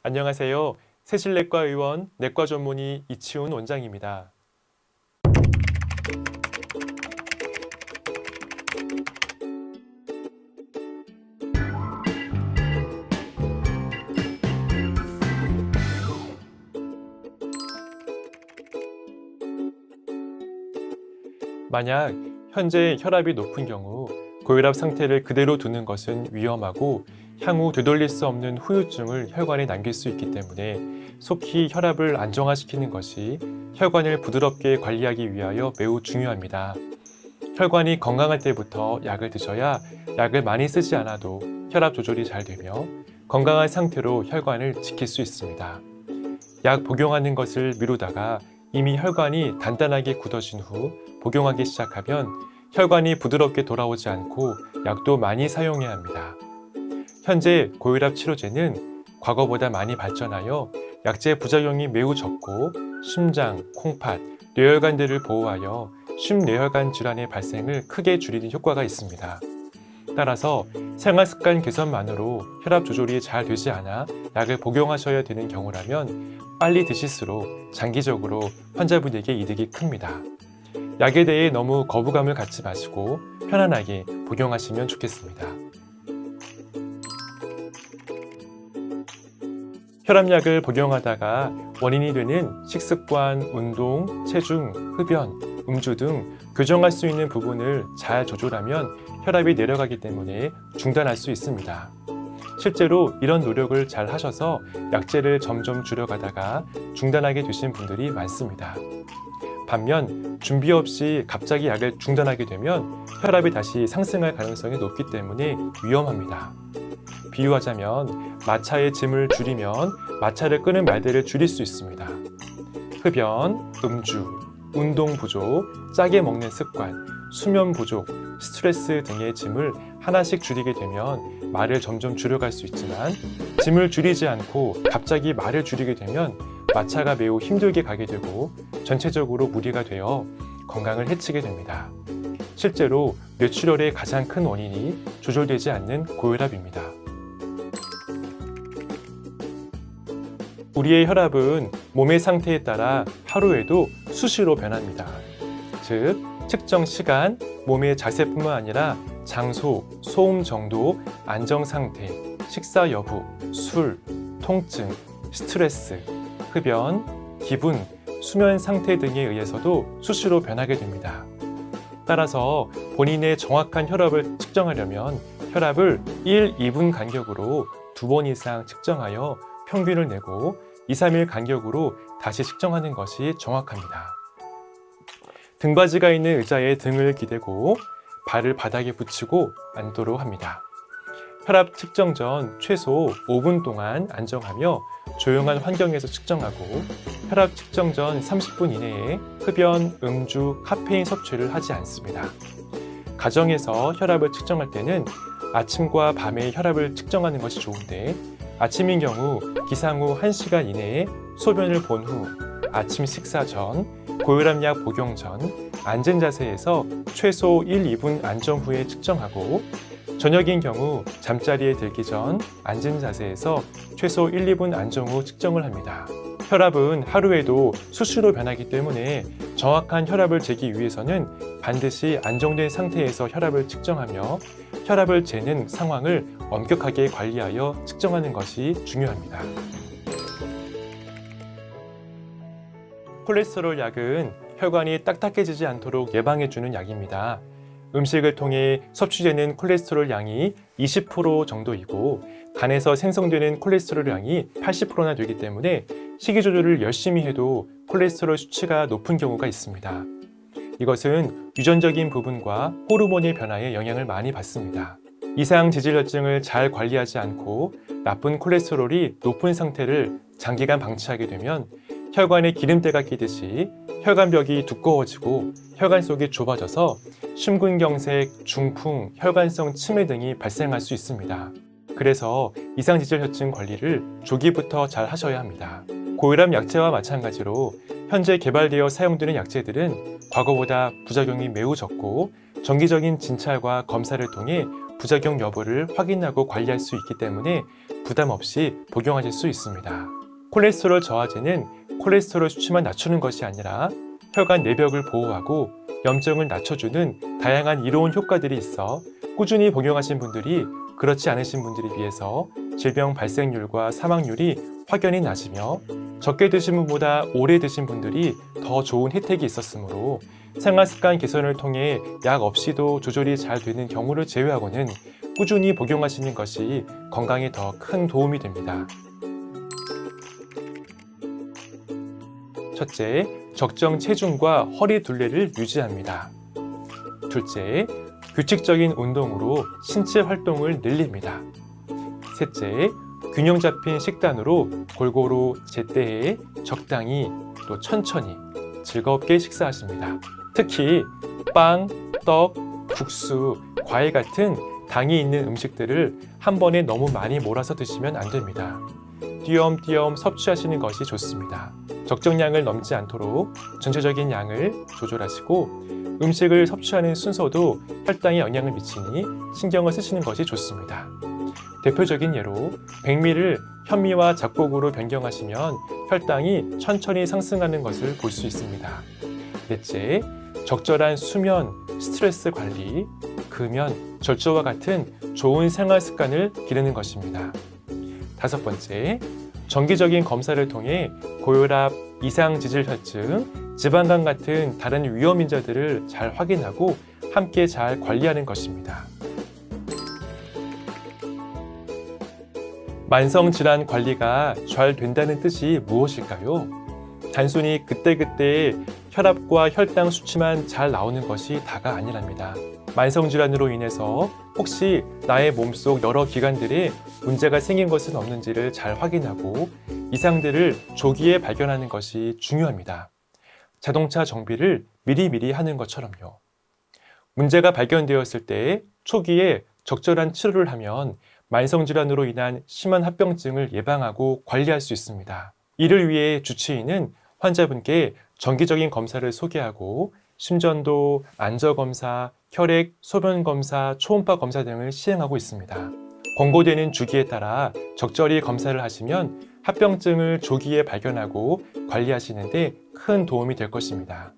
안녕하세요. 세실내과 의원 내과 전문의 이치훈 원장입니다. 만약 현재 혈압이 높은 경우 고혈압 상태를 그대로 두는 것은 위험하고 향후 되돌릴 수 없는 후유증을 혈관에 남길 수 있기 때문에 속히 혈압을 안정화시키는 것이 혈관을 부드럽게 관리하기 위하여 매우 중요합니다. 혈관이 건강할 때부터 약을 드셔야 약을 많이 쓰지 않아도 혈압 조절이 잘 되며 건강한 상태로 혈관을 지킬 수 있습니다. 약 복용하는 것을 미루다가 이미 혈관이 단단하게 굳어진 후 복용하기 시작하면 혈관이 부드럽게 돌아오지 않고 약도 많이 사용해야 합니다. 현재 고혈압 치료제는 과거보다 많이 발전하여 약제 부작용이 매우 적고 심장, 콩팥, 뇌혈관들을 보호하여 심뇌혈관 질환의 발생을 크게 줄이는 효과가 있습니다. 따라서 생활습관 개선만으로 혈압 조절이 잘 되지 않아 약을 복용하셔야 되는 경우라면 빨리 드실수록 장기적으로 환자분에게 이득이 큽니다. 약에 대해 너무 거부감을 갖지 마시고 편안하게 복용하시면 좋겠습니다. 혈압약을 복용하다가 원인이 되는 식습관, 운동, 체중, 흡연, 음주 등 교정할 수 있는 부분을 잘 조절하면 혈압이 내려가기 때문에 중단할 수 있습니다. 실제로 이런 노력을 잘 하셔서 약제를 점점 줄여가다가 중단하게 되신 분들이 많습니다. 반면 준비 없이 갑자기 약을 중단하게 되면 혈압이 다시 상승할 가능성이 높기 때문에 위험합니다. 비유하자면 마차의 짐을 줄이면 마차를 끄는 말들을 줄일 수 있습니다. 흡연, 음주, 운동 부족, 짜게 먹는 습관, 수면 부족, 스트레스 등의 짐을 하나씩 줄이게 되면 말을 점점 줄여갈 수 있지만 짐을 줄이지 않고 갑자기 말을 줄이게 되면 마차가 매우 힘들게 가게 되고 전체적으로 무리가 되어 건강을 해치게 됩니다. 실제로 뇌출혈의 가장 큰 원인이 조절되지 않는 고혈압입니다. 우리의 혈압은 몸의 상태에 따라 하루에도 수시로 변합니다. 즉, 측정 시간, 몸의 자세뿐만 아니라 장소, 소음 정도, 안정 상태, 식사 여부, 술, 통증, 스트레스, 흡연, 기분, 수면 상태 등에 의해서도 수시로 변하게 됩니다. 따라서 본인의 정확한 혈압을 측정하려면 혈압을 1, 2분 간격으로 2번 이상 측정하여 평균을 내고 2, 3일 간격으로 다시 측정하는 것이 정확합니다. 등받이가 있는 의자에 등을 기대고 발을 바닥에 붙이고 앉도록 합니다. 혈압 측정 전 최소 5분 동안 안정하며 조용한 환경에서 측정하고 혈압 측정 전 30분 이내에 흡연, 음주, 카페인 섭취를 하지 않습니다. 가정에서 혈압을 측정할 때는 아침과 밤에 혈압을 측정하는 것이 좋은데 아침인 경우 기상 후 1시간 이내에 소변을 본 후, 아침 식사 전, 고혈압약 복용 전, 앉은 자세에서 최소 1, 2분 안정 후에 측정하고 저녁인 경우 잠자리에 들기 전 앉은 자세에서 최소 1, 2분 안정 후 측정을 합니다. 혈압은 하루에도 수시로 변하기 때문에 정확한 혈압을 재기 위해서는 반드시 안정된 상태에서 혈압을 측정하며 혈압을 재는 상황을 엄격하게 관리하여 측정하는 것이 중요합니다. 콜레스테롤 약은 혈관이 딱딱해지지 않도록 예방해주는 약입니다. 음식을 통해 섭취되는 콜레스테롤 양이 20% 정도이고 간에서 생성되는 콜레스테롤 양이 80%나 되기 때문에 식이 조절을 열심히 해도 콜레스테롤 수치가 높은 경우가 있습니다. 이것은 유전적인 부분과 호르몬의 변화에 영향을 많이 받습니다. 이상 지질혈증을 잘 관리하지 않고 나쁜 콜레스테롤이 높은 상태를 장기간 방치하게 되면 혈관에 기름때가 끼듯이 혈관벽이 두꺼워지고 혈관 속이 좁아져서 심근경색, 중풍, 혈관성 치매 등이 발생할 수 있습니다. 그래서 이상지질혈증 관리를 조기부터 잘 하셔야 합니다. 고혈압 약제와 마찬가지로 현재 개발되어 사용되는 약제들은 과거보다 부작용이 매우 적고 정기적인 진찰과 검사를 통해 부작용 여부를 확인하고 관리할 수 있기 때문에 부담 없이 복용하실 수 있습니다. 콜레스테롤 저하제는 콜레스테롤 수치만 낮추는 것이 아니라 혈관 내벽을 보호하고 염증을 낮춰주는 다양한 이로운 효과들이 있어 꾸준히 복용하신 분들이 그렇지 않으신 분들에 비해서 질병 발생률과 사망률이 확연히 낮으며 적게 드신 분보다 오래 드신 분들이 더 좋은 혜택이 있었으므로 생활습관 개선을 통해 약 없이도 조절이 잘 되는 경우를 제외하고는 꾸준히 복용하시는 것이 건강에 더 큰 도움이 됩니다. 첫째, 적정 체중과 허리 둘레를 유지합니다. 둘째, 규칙적인 운동으로 신체 활동을 늘립니다. 셋째, 균형 잡힌 식단으로 골고루 제때에 적당히 또 천천히 즐겁게 식사하십니다. 특히 빵, 떡, 국수, 과일 같은 당이 있는 음식들을 한 번에 너무 많이 몰아서 드시면 안 됩니다. 띄엄띄엄 섭취하시는 것이 좋습니다. 적정량을 넘지 않도록 전체적인 양을 조절하시고 음식을 섭취하는 순서도 혈당에 영향을 미치니 신경을 쓰시는 것이 좋습니다. 대표적인 예로 백미를 현미와 잡곡으로 변경하시면 혈당이 천천히 상승하는 것을 볼 수 있습니다. 넷째, 적절한 수면, 스트레스 관리, 금연, 절조와 같은 좋은 생활 습관을 기르는 것입니다. 다섯 번째, 정기적인 검사를 통해 고혈압, 이상지질혈증, 지방간 같은 다른 위험 인자들을 잘 확인하고 함께 잘 관리하는 것입니다. 만성질환 관리가 잘 된다는 뜻이 무엇일까요? 단순히 그때그때 혈압과 혈당 수치만 잘 나오는 것이 다가 아니랍니다. 만성질환으로 인해서 혹시 나의 몸속 여러 기관들에 문제가 생긴 것은 없는지를 잘 확인하고 이상들을 조기에 발견하는 것이 중요합니다. 자동차 정비를 미리미리 하는 것처럼요. 문제가 발견되었을 때 초기에 적절한 치료를 하면 만성질환으로 인한 심한 합병증을 예방하고 관리할 수 있습니다. 이를 위해 주치의는 환자분께 정기적인 검사를 소개하고 심전도, 안저검사, 혈액, 소변검사, 초음파 검사 등을 시행하고 있습니다. 권고되는 주기에 따라 적절히 검사를 하시면 합병증을 조기에 발견하고 관리하시는 데 큰 도움이 될 것입니다.